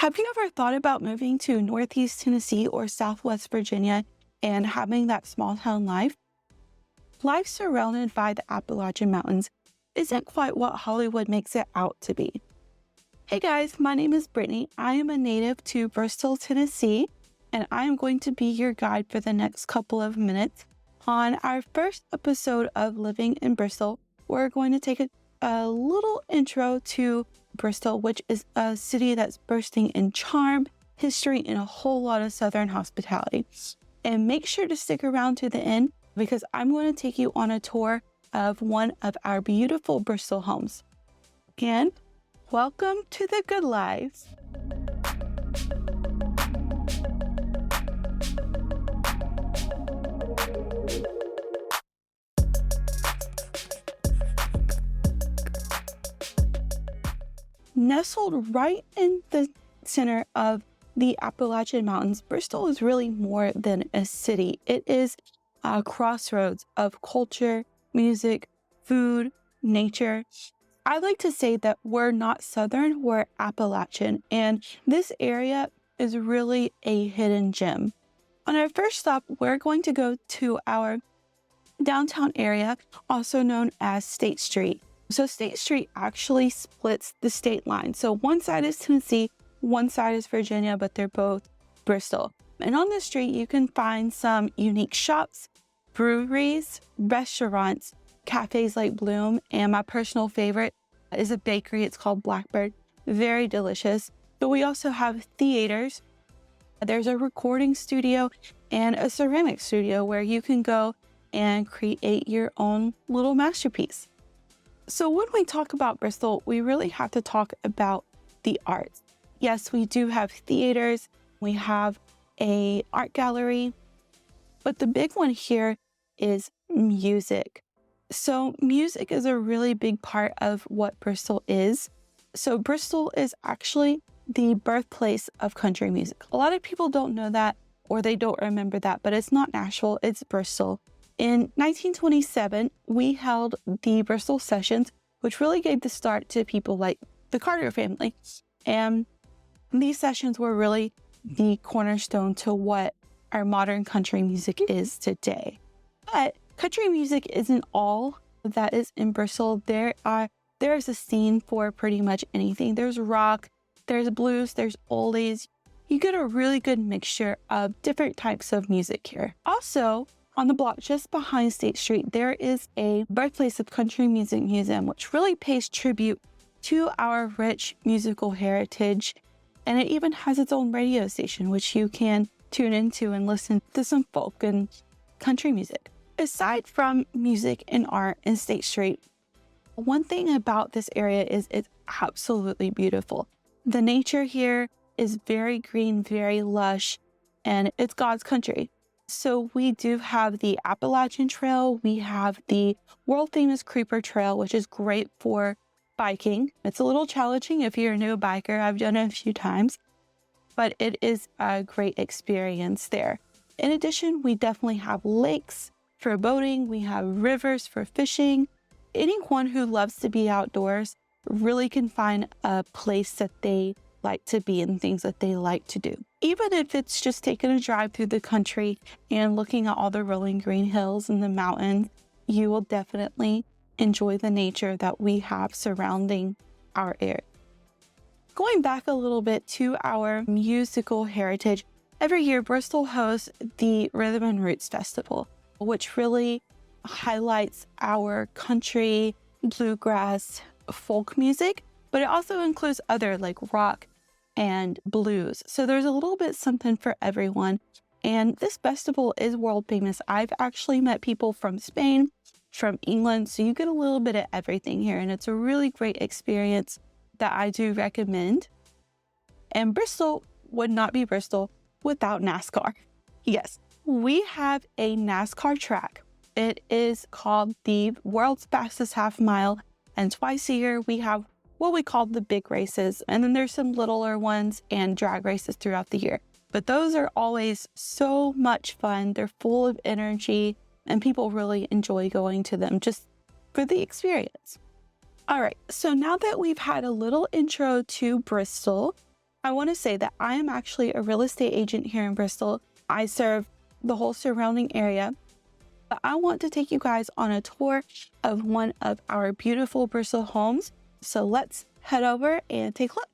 Have you ever thought about moving to Northeast Tennessee or Southwest Virginia and having that small town life? Life surrounded by the Appalachian Mountains isn't quite what Hollywood makes it out to be. Hey guys, my name is Brittany. I am a native to Bristol, Tennessee, and I am going to be your guide for the next couple of minutes. On our first episode of Living in Bristol, we're going to take a little intro to Bristol, which is a city that's bursting in charm, history, and a whole lot of Southern hospitality. And make sure to stick around to the end because I'm going to take you on a tour of one of our beautiful Bristol homes. Again, welcome to the good life. Nestled right in the center of the Appalachian Mountains, Bristol is really more than a city. It is a crossroads of culture, music, food, nature. I like to say that we're not Southern, we're Appalachian, and this area is really a hidden gem. On our first stop, we're going to go to our downtown area, also known as State Street. So State Street actually splits the state line. So one side is Tennessee, one side is Virginia, but they're both Bristol. And on the street, you can find some unique shops, breweries, restaurants, cafes like Bloom, and my personal favorite is a bakery. It's called Blackbird. Very delicious. But we also have theaters. There's a recording studio and a ceramic studio where you can go and create your own little masterpiece. So when we talk about Bristol, we really have to talk about the arts. Yes, we do have theaters, we have an art gallery, but the big one here is music. So music is a really big part of what Bristol is. So Bristol is actually the birthplace of country music. A lot of people don't know that or they don't remember that, but it's not Nashville, it's Bristol. In 1927, we held the Bristol Sessions, which really gave the start to people like the Carter family. And these sessions were really the cornerstone to what our modern country music is today. But country music isn't all that is in Bristol. There's a scene for pretty much anything. There's rock, there's blues, there's oldies. You get a really good mixture of different types of music here. Also, on the block just behind State Street, there is a Birthplace of Country Music Museum, which really pays tribute to our rich musical heritage. And it even has its own radio station, which you can tune into and listen to some folk and country music. Aside from music and art in State Street, one thing about this area is it's absolutely beautiful. The nature here is very green, very lush, and it's God's country. So we do have the Appalachian Trail. We have the world famous Creeper Trail, which is great for biking. It's a little challenging if you're a new biker. I've done it a few times, but it is a great experience there. In addition, we definitely have lakes for boating. We have rivers for fishing. Anyone who loves to be outdoors really can find a place that they like to be and things that they like to do. Even if it's just taking a drive through the country and looking at all the rolling green hills and the mountains, you will definitely enjoy the nature that we have surrounding our area. Going back a little bit to our musical heritage, every year Bristol hosts the Rhythm and Roots Festival, which really highlights our country, bluegrass, folk music, but it also includes other like rock and blues. So there's a little bit something for everyone. And this festival is world famous. I've actually met people from Spain, from England. So you get a little bit of everything here. And it's a really great experience that I do recommend. And Bristol would not be Bristol without NASCAR. Yes, we have a NASCAR track. It is called the world's fastest half mile. And twice a year we have what we call the big races. And then there's some littler ones and drag races throughout the year. But those are always so much fun. They're full of energy and people really enjoy going to them just for the experience. All right, so now that we've had a little intro to Bristol, I want to say that I am actually a real estate agent here in Bristol. I serve the whole surrounding area, but I want to take you guys on a tour of one of our beautiful Bristol homes. So let's head over and take a look.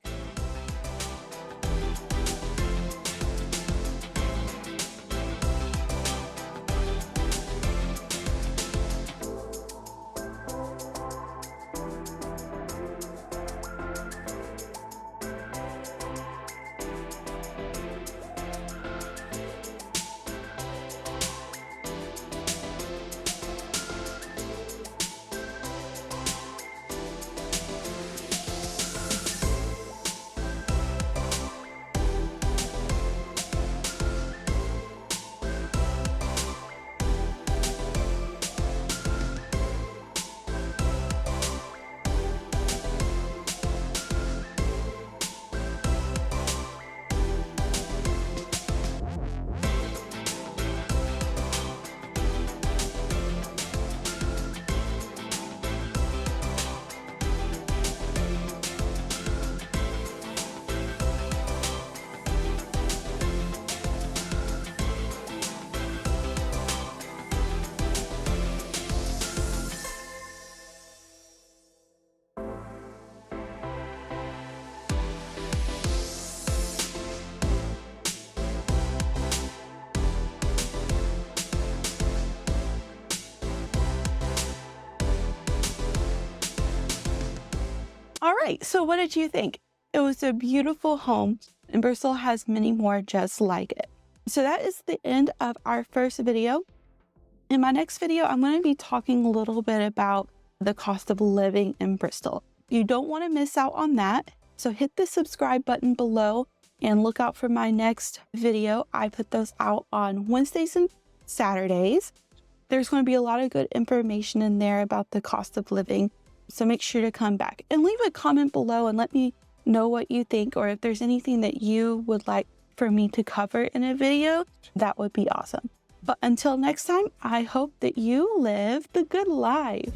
All right, so what did you think? It was a beautiful home, and Bristol has many more just like it. So that is the end of our first video. In my next video, I'm going to be talking a little bit about the cost of living in Bristol. You don't want to miss out on that. So hit the subscribe button below and look out for my next video. I put those out on Wednesdays and Saturdays. There's going to be a lot of good information in there about the cost of living. So make sure to come back and leave a comment below and let me know what you think, or if there's anything that you would like for me to cover in a video, that would be awesome. But until next time, I hope that you live the good life.